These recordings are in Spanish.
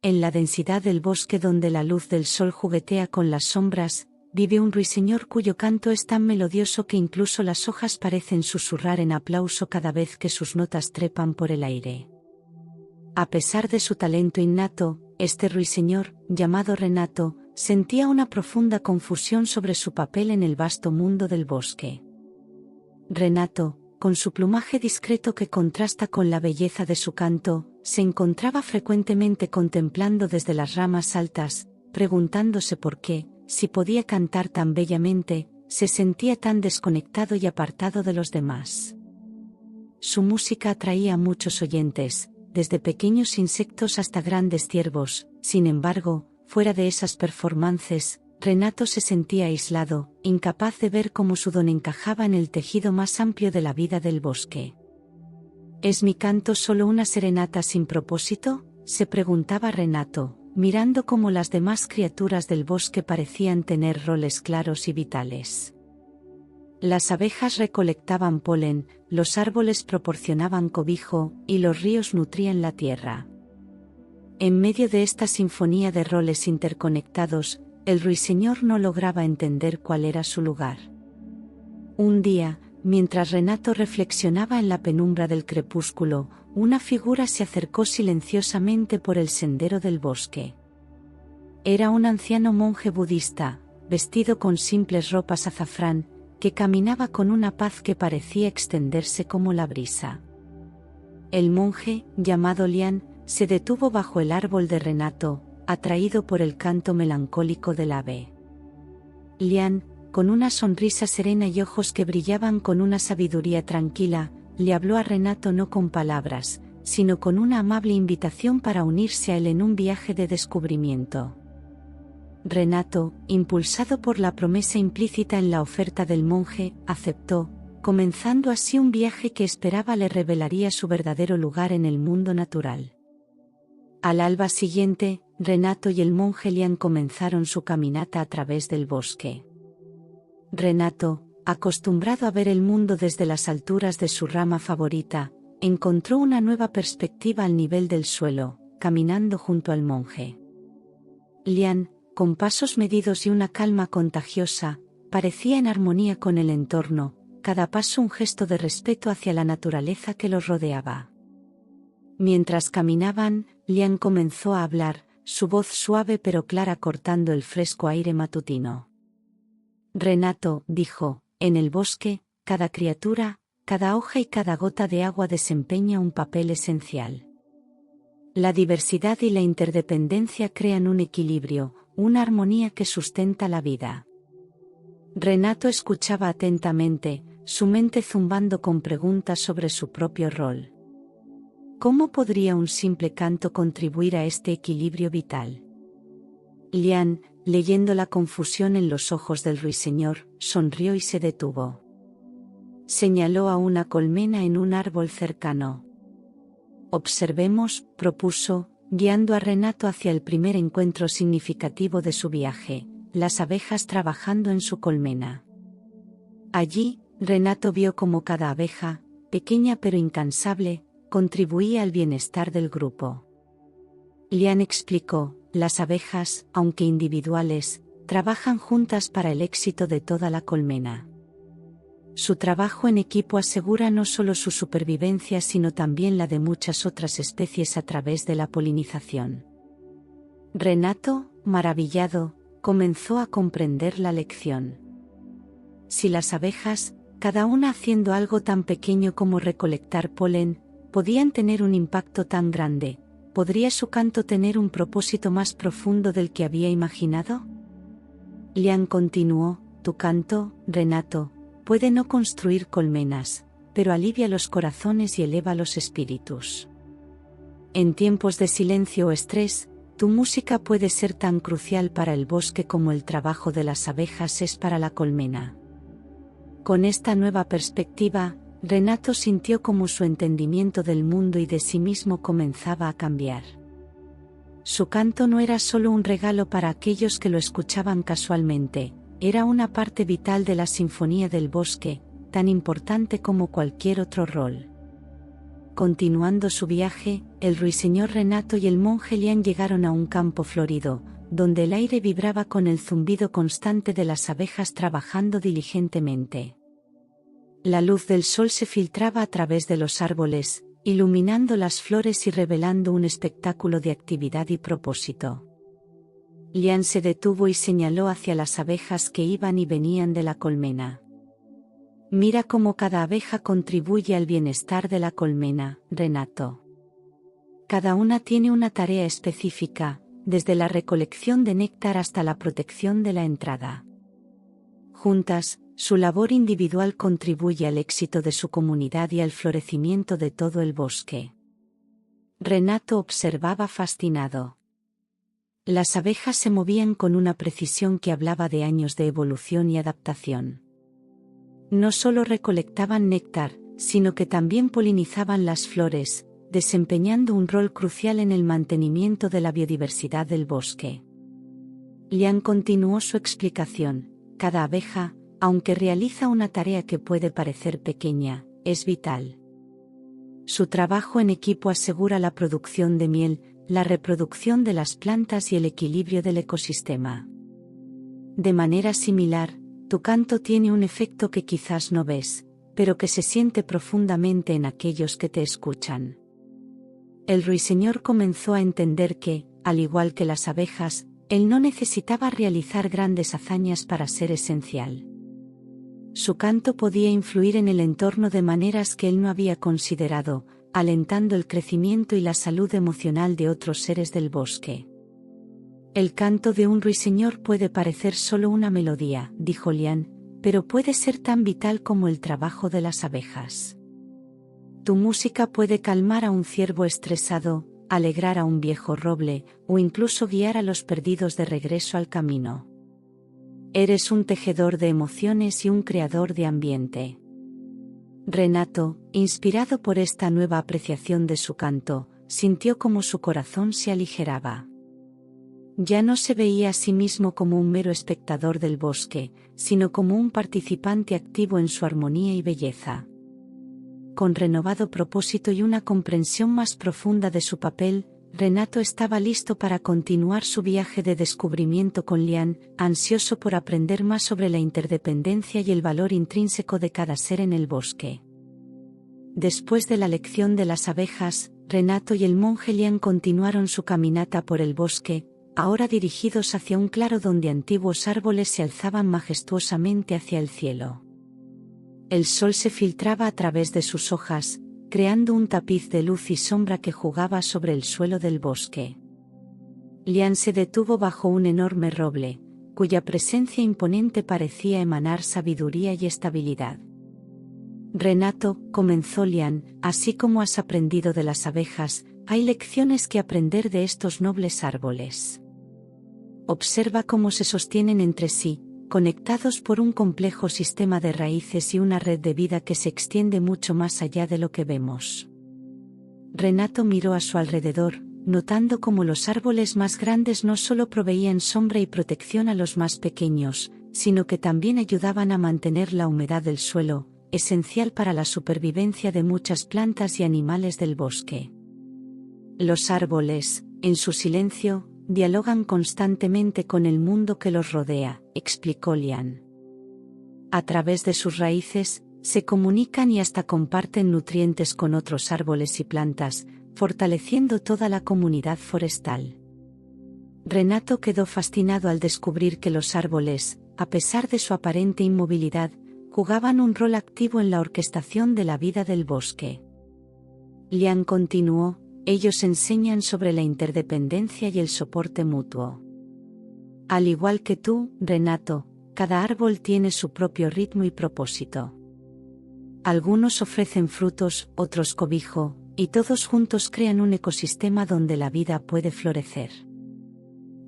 en la densidad del bosque donde la luz del sol juguetea con las sombras, vive un ruiseñor cuyo canto es tan melodioso que incluso las hojas parecen susurrar en aplauso cada vez que sus notas trepan por el aire. A pesar de su talento innato, este ruiseñor, llamado Renato, sentía una profunda confusión sobre su papel en el vasto mundo del bosque. Renato, con su plumaje discreto que contrasta con la belleza de su canto, se encontraba frecuentemente contemplando desde las ramas altas, preguntándose por qué, si podía cantar tan bellamente, se sentía tan desconectado y apartado de los demás. Su música atraía a muchos oyentes, desde pequeños insectos hasta grandes ciervos. Sin embargo, fuera de esas performances, Renato se sentía aislado, incapaz de ver cómo su don encajaba en el tejido más amplio de la vida del bosque. ¿Es mi canto solo una serenata sin propósito?, se preguntaba Renato, mirando cómo las demás criaturas del bosque parecían tener roles claros y vitales. Las abejas recolectaban polen, los árboles proporcionaban cobijo, y los ríos nutrían la tierra. En medio de esta sinfonía de roles interconectados, el ruiseñor no lograba entender cuál era su lugar. Un día, mientras Renato reflexionaba en la penumbra del crepúsculo, una figura se acercó silenciosamente por el sendero del bosque. Era un anciano monje budista, vestido con simples ropas azafrán, que caminaba con una paz que parecía extenderse como la brisa. El monje, llamado Lian, se detuvo bajo el árbol de Renato, atraído por el canto melancólico del ave. Lian, con una sonrisa serena y ojos que brillaban con una sabiduría tranquila, le habló a Renato no con palabras, sino con una amable invitación para unirse a él en un viaje de descubrimiento. Renato, impulsado por la promesa implícita en la oferta del monje, aceptó, comenzando así un viaje que esperaba le revelaría su verdadero lugar en el mundo natural. Al alba siguiente, Renato y el monje Lian comenzaron su caminata a través del bosque. Renato, acostumbrado a ver el mundo desde las alturas de su rama favorita, encontró una nueva perspectiva al nivel del suelo, caminando junto al monje. Lian, con pasos medidos y una calma contagiosa, parecía en armonía con el entorno, cada paso un gesto de respeto hacia la naturaleza que los rodeaba. Mientras caminaban, Lian comenzó a hablar, su voz suave pero clara cortando el fresco aire matutino. Renato, dijo, en el bosque, cada criatura, cada hoja y cada gota de agua desempeña un papel esencial. La diversidad y la interdependencia crean un equilibrio, una armonía que sustenta la vida. Renato escuchaba atentamente, su mente zumbando con preguntas sobre su propio rol. ¿Cómo podría un simple canto contribuir a este equilibrio vital? Lian, leyendo la confusión en los ojos del ruiseñor, sonrió y se detuvo. Señaló a una colmena en un árbol cercano. Observemos, propuso, guiando a Renato hacia el primer encuentro significativo de su viaje, las abejas trabajando en su colmena. Allí, Renato vio cómo cada abeja, pequeña pero incansable, contribuía al bienestar del grupo. Lian explicó, las abejas, aunque individuales, trabajan juntas para el éxito de toda la colmena. Su trabajo en equipo asegura no solo su supervivencia sino también la de muchas otras especies a través de la polinización. Renato, maravillado, comenzó a comprender la lección. Si las abejas, cada una haciendo algo tan pequeño como recolectar polen, podían tener un impacto tan grande, ¿podría su canto tener un propósito más profundo del que había imaginado? Lian continuó, tu canto, Renato, puede no construir colmenas, pero alivia los corazones y eleva los espíritus. En tiempos de silencio o estrés, tu música puede ser tan crucial para el bosque como el trabajo de las abejas es para la colmena. Con esta nueva perspectiva, Renato sintió como su entendimiento del mundo y de sí mismo comenzaba a cambiar. Su canto no era solo un regalo para aquellos que lo escuchaban casualmente, era una parte vital de la sinfonía del bosque, tan importante como cualquier otro rol. Continuando su viaje, el ruiseñor Renato y el monje Lian llegaron a un campo florido, donde el aire vibraba con el zumbido constante de las abejas trabajando diligentemente. La luz del sol se filtraba a través de los árboles, iluminando las flores y revelando un espectáculo de actividad y propósito. Lian se detuvo y señaló hacia las abejas que iban y venían de la colmena. Mira cómo cada abeja contribuye al bienestar de la colmena, Renato. Cada una tiene una tarea específica, desde la recolección de néctar hasta la protección de la entrada. Juntas, su labor individual contribuye al éxito de su comunidad y al florecimiento de todo el bosque. Renato observaba fascinado. Las abejas se movían con una precisión que hablaba de años de evolución y adaptación. No solo recolectaban néctar, sino que también polinizaban las flores, desempeñando un rol crucial en el mantenimiento de la biodiversidad del bosque. Lian continuó su explicación: cada abeja, aunque realiza una tarea que puede parecer pequeña, es vital. Su trabajo en equipo asegura la producción de miel, la reproducción de las plantas y el equilibrio del ecosistema. De manera similar, tu canto tiene un efecto que quizás no ves, pero que se siente profundamente en aquellos que te escuchan. El ruiseñor comenzó a entender que, al igual que las abejas, él no necesitaba realizar grandes hazañas para ser esencial. Su canto podía influir en el entorno de maneras que él no había considerado, alentando el crecimiento y la salud emocional de otros seres del bosque. El canto de un ruiseñor puede parecer solo una melodía, dijo Lian, pero puede ser tan vital como el trabajo de las abejas. Tu música puede calmar a un ciervo estresado, alegrar a un viejo roble, o incluso guiar a los perdidos de regreso al camino. Eres un tejedor de emociones y un creador de ambiente. Renato, inspirado por esta nueva apreciación de su canto, sintió como su corazón se aligeraba. Ya no se veía a sí mismo como un mero espectador del bosque, sino como un participante activo en su armonía y belleza. Con renovado propósito y una comprensión más profunda de su papel, Renato estaba listo para continuar su viaje de descubrimiento con Lian, ansioso por aprender más sobre la interdependencia y el valor intrínseco de cada ser en el bosque. Después de la lección de las abejas, Renato y el monje Lian continuaron su caminata por el bosque, ahora dirigidos hacia un claro donde antiguos árboles se alzaban majestuosamente hacia el cielo. El sol se filtraba a través de sus hojas, creando un tapiz de luz y sombra que jugaba sobre el suelo del bosque. Lian se detuvo bajo un enorme roble, cuya presencia imponente parecía emanar sabiduría y estabilidad. Renato, comenzó Lian, así como has aprendido de las abejas, hay lecciones que aprender de estos nobles árboles. Observa cómo se sostienen entre sí, conectados por un complejo sistema de raíces y una red de vida que se extiende mucho más allá de lo que vemos. Renato miró a su alrededor, notando cómo los árboles más grandes no solo proveían sombra y protección a los más pequeños, sino que también ayudaban a mantener la humedad del suelo, esencial para la supervivencia de muchas plantas y animales del bosque. Los árboles, en su silencio, dialogan constantemente con el mundo que los rodea, explicó Lian. A través de sus raíces, se comunican y hasta comparten nutrientes con otros árboles y plantas, fortaleciendo toda la comunidad forestal. Renato quedó fascinado al descubrir que los árboles, a pesar de su aparente inmovilidad, jugaban un rol activo en la orquestación de la vida del bosque. Lian continuó: ellos enseñan sobre la interdependencia y el soporte mutuo. Al igual que tú, Renato, cada árbol tiene su propio ritmo y propósito. Algunos ofrecen frutos, otros cobijo, y todos juntos crean un ecosistema donde la vida puede florecer.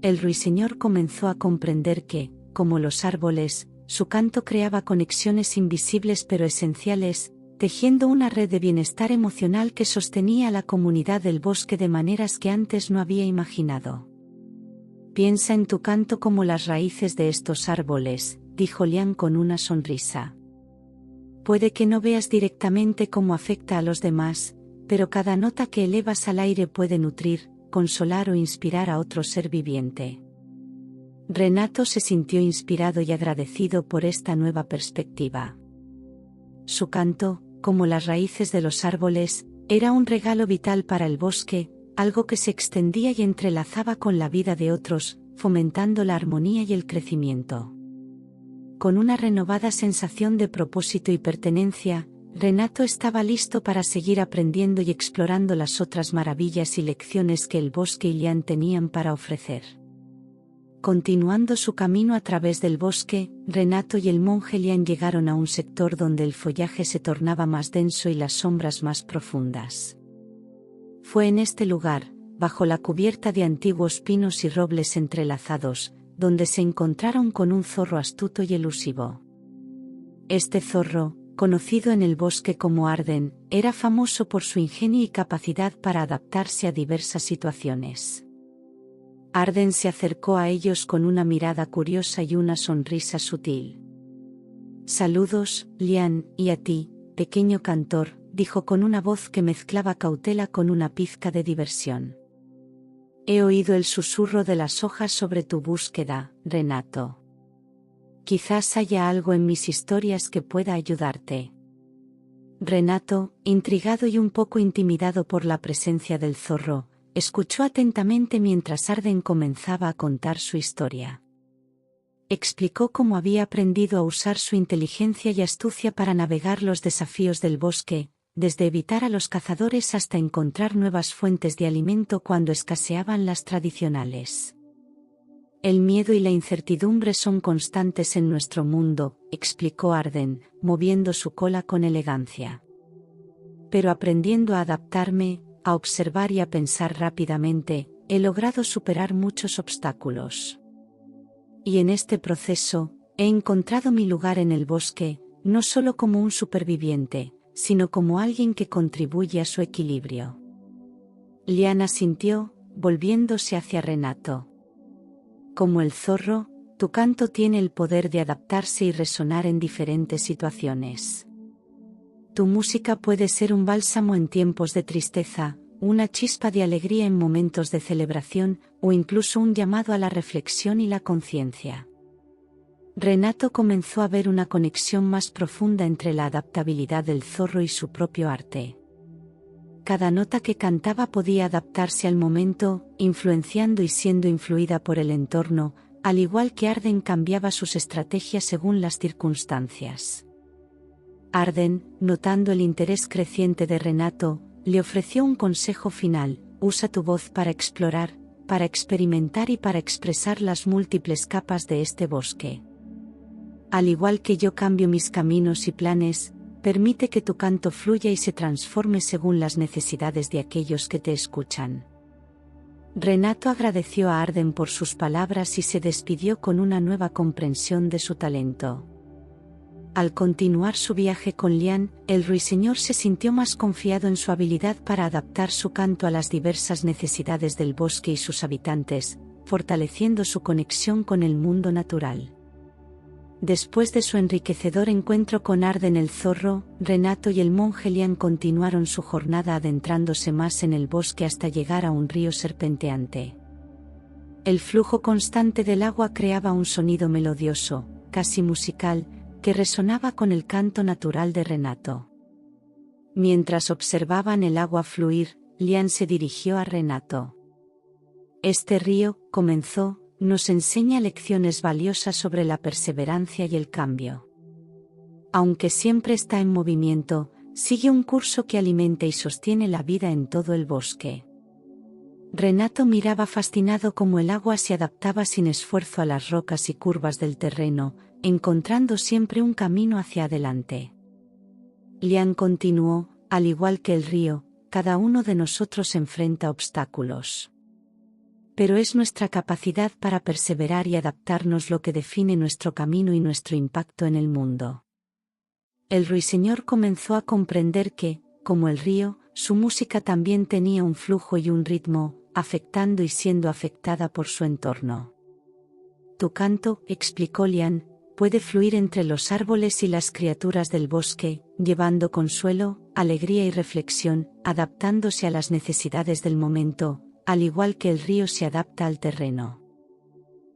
El ruiseñor comenzó a comprender que, como los árboles, su canto creaba conexiones invisibles pero esenciales, tejiendo una red de bienestar emocional que sostenía a la comunidad del bosque de maneras que antes no había imaginado. Piensa en tu canto como las raíces de estos árboles, dijo Lian con una sonrisa. Puede que no veas directamente cómo afecta a los demás, pero cada nota que elevas al aire puede nutrir, consolar o inspirar a otro ser viviente. Renato se sintió inspirado y agradecido por esta nueva perspectiva. Su canto, como las raíces de los árboles, era un regalo vital para el bosque, algo que se extendía y entrelazaba con la vida de otros, fomentando la armonía y el crecimiento. Con una renovada sensación de propósito y pertenencia, Renato estaba listo para seguir aprendiendo y explorando las otras maravillas y lecciones que el bosque y Lian tenían para ofrecer. Continuando su camino a través del bosque, Renato y el monje Lian llegaron a un sector donde el follaje se tornaba más denso y las sombras más profundas. Fue en este lugar, bajo la cubierta de antiguos pinos y robles entrelazados, donde se encontraron con un zorro astuto y elusivo. Este zorro, conocido en el bosque como Arden, era famoso por su ingenio y capacidad para adaptarse a diversas situaciones. Arden se acercó a ellos con una mirada curiosa y una sonrisa sutil. «Saludos, Lian, y a ti, pequeño cantor», dijo con una voz que mezclaba cautela con una pizca de diversión. «He oído el susurro de las hojas sobre tu búsqueda, Renato. Quizás haya algo en mis historias que pueda ayudarte». Renato, intrigado y un poco intimidado por la presencia del zorro, escuchó atentamente mientras Arden comenzaba a contar su historia. Explicó cómo había aprendido a usar su inteligencia y astucia para navegar los desafíos del bosque, desde evitar a los cazadores hasta encontrar nuevas fuentes de alimento cuando escaseaban las tradicionales. «El miedo y la incertidumbre son constantes en nuestro mundo», explicó Arden, moviendo su cola con elegancia. «Pero aprendiendo a adaptarme, a observar y a pensar rápidamente, he logrado superar muchos obstáculos. Y en este proceso, he encontrado mi lugar en el bosque, no solo como un superviviente, sino como alguien que contribuye a su equilibrio». Lian asintió, volviéndose hacia Renato. «Como el zorro, tu canto tiene el poder de adaptarse y resonar en diferentes situaciones. Tu música puede ser un bálsamo en tiempos de tristeza, una chispa de alegría en momentos de celebración, o incluso un llamado a la reflexión y la conciencia». Renato comenzó a ver una conexión más profunda entre la adaptabilidad del zorro y su propio arte. Cada nota que cantaba podía adaptarse al momento, influenciando y siendo influida por el entorno, al igual que Arden cambiaba sus estrategias según las circunstancias. Arden, notando el interés creciente de Renato, le ofreció un consejo final: «Usa tu voz para explorar, para experimentar y para expresar las múltiples capas de este bosque. Al igual que yo cambio mis caminos y planes, permite que tu canto fluya y se transforme según las necesidades de aquellos que te escuchan». Renato agradeció a Arden por sus palabras y se despidió con una nueva comprensión de su talento. Al continuar su viaje con Lian, el ruiseñor se sintió más confiado en su habilidad para adaptar su canto a las diversas necesidades del bosque y sus habitantes, fortaleciendo su conexión con el mundo natural. Después de su enriquecedor encuentro con Arden el zorro, Renato y el monje Lian continuaron su jornada adentrándose más en el bosque hasta llegar a un río serpenteante. El flujo constante del agua creaba un sonido melodioso, casi musical, que resonaba con el canto natural de Renato. Mientras observaban el agua fluir, Lian se dirigió a Renato. «Este río», comenzó, «nos enseña lecciones valiosas sobre la perseverancia y el cambio. Aunque siempre está en movimiento, sigue un curso que alimenta y sostiene la vida en todo el bosque». Renato miraba fascinado cómo el agua se adaptaba sin esfuerzo a las rocas y curvas del terreno, encontrando siempre un camino hacia adelante. Lian continuó: «Al igual que el río, cada uno de nosotros enfrenta obstáculos. Pero es nuestra capacidad para perseverar y adaptarnos lo que define nuestro camino y nuestro impacto en el mundo». El ruiseñor comenzó a comprender que, como el río, su música también tenía un flujo y un ritmo, afectando y siendo afectada por su entorno. «Tu canto», explicó Lian, puede fluir entre los árboles y las criaturas del bosque, llevando consuelo, alegría y reflexión, adaptándose a las necesidades del momento, al igual que el río se adapta al terreno.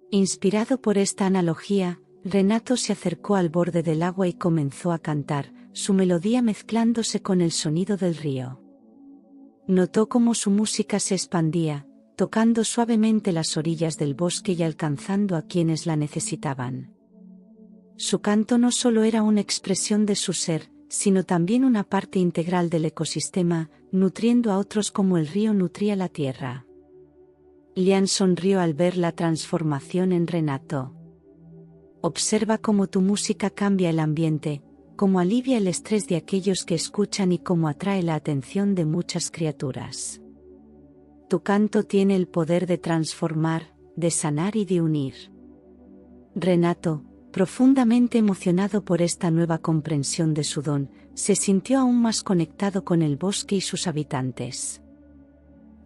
Inspirado por esta analogía, Renato se acercó al borde del agua y comenzó a cantar, su melodía mezclándose con el sonido del río. Notó cómo su música se expandía, tocando suavemente las orillas del bosque y alcanzando a quienes la necesitaban. Su canto no solo era una expresión de su ser, sino también una parte integral del ecosistema, nutriendo a otros como el río nutría la tierra. Lian sonrió al ver la transformación en Renato. Observa cómo tu música cambia el ambiente, cómo alivia el estrés de aquellos que escuchan y cómo atrae la atención de muchas criaturas. Tu canto tiene el poder de transformar, de sanar y de unir. Renato, profundamente emocionado por esta nueva comprensión de su don, se sintió aún más conectado con el bosque y sus habitantes.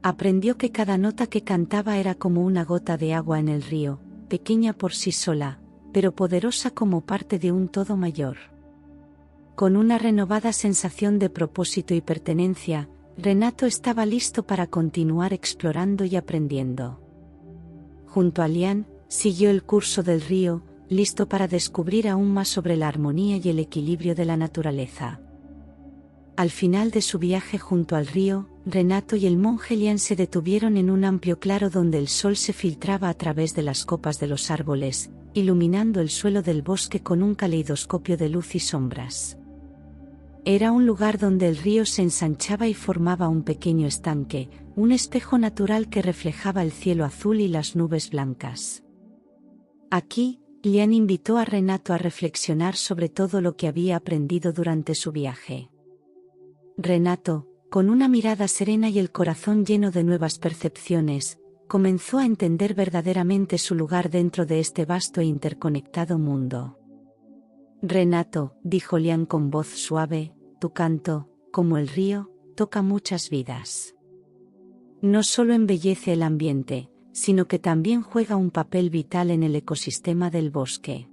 Aprendió que cada nota que cantaba era como una gota de agua en el río, pequeña por sí sola, pero poderosa como parte de un todo mayor. Con una renovada sensación de propósito y pertenencia, Renato estaba listo para continuar explorando y aprendiendo. Junto a Lian, siguió el curso del río, listo para descubrir aún más sobre la armonía y el equilibrio de la naturaleza. Al final de su viaje junto al río, Renato y el monje Lian se detuvieron en un amplio claro donde el sol se filtraba a través de las copas de los árboles, iluminando el suelo del bosque con un caleidoscopio de luz y sombras. Era un lugar donde el río se ensanchaba y formaba un pequeño estanque, un espejo natural que reflejaba el cielo azul y las nubes blancas. Aquí, Lian invitó a Renato a reflexionar sobre todo lo que había aprendido durante su viaje. Renato, con una mirada serena y el corazón lleno de nuevas percepciones, comenzó a entender verdaderamente su lugar dentro de este vasto e interconectado mundo. Renato, dijo Lian con voz suave, tu canto, como el río, toca muchas vidas. No solo embellece el ambiente, sino que también juega un papel vital en el ecosistema del bosque.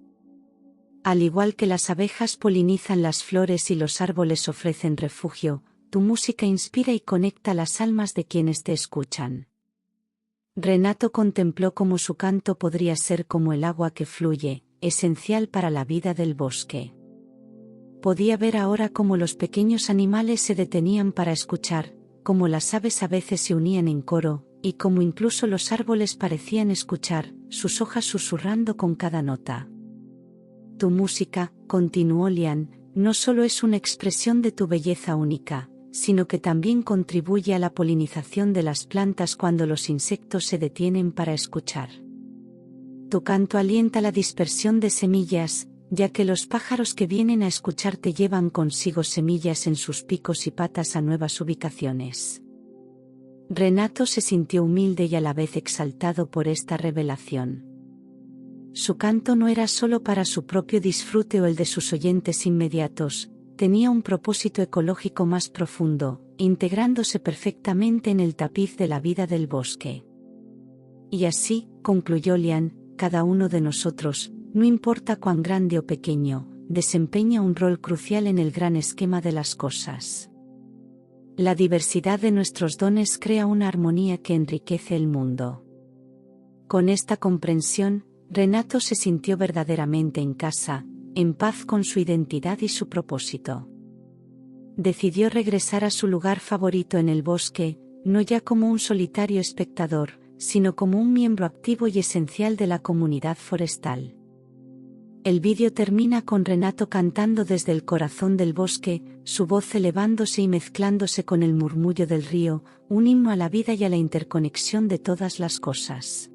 Al igual que las abejas polinizan las flores y los árboles ofrecen refugio, tu música inspira y conecta las almas de quienes te escuchan. Renato contempló cómo su canto podría ser como el agua que fluye, esencial para la vida del bosque. Podía ver ahora cómo los pequeños animales se detenían para escuchar, cómo las aves a veces se unían en coro, y cómo incluso los árboles parecían escuchar, sus hojas susurrando con cada nota. Tu música, continuó Lian, no solo es una expresión de tu belleza única, sino que también contribuye a la polinización de las plantas cuando los insectos se detienen para escuchar. Tu canto alienta la dispersión de semillas, ya que los pájaros que vienen a escucharte llevan consigo semillas en sus picos y patas a nuevas ubicaciones. Renato se sintió humilde y a la vez exaltado por esta revelación. Su canto no era solo para su propio disfrute o el de sus oyentes inmediatos, tenía un propósito ecológico más profundo, integrándose perfectamente en el tapiz de la vida del bosque. Y así, concluyó Lian, cada uno de nosotros, no importa cuán grande o pequeño, desempeña un rol crucial en el gran esquema de las cosas. La diversidad de nuestros dones crea una armonía que enriquece el mundo. Con esta comprensión, Renato se sintió verdaderamente en casa, en paz con su identidad y su propósito. Decidió regresar a su lugar favorito en el bosque, no ya como un solitario espectador, sino como un miembro activo y esencial de la comunidad forestal. El vídeo termina con Renato cantando desde el corazón del bosque, su voz elevándose y mezclándose con el murmullo del río, un himno a la vida y a la interconexión de todas las cosas.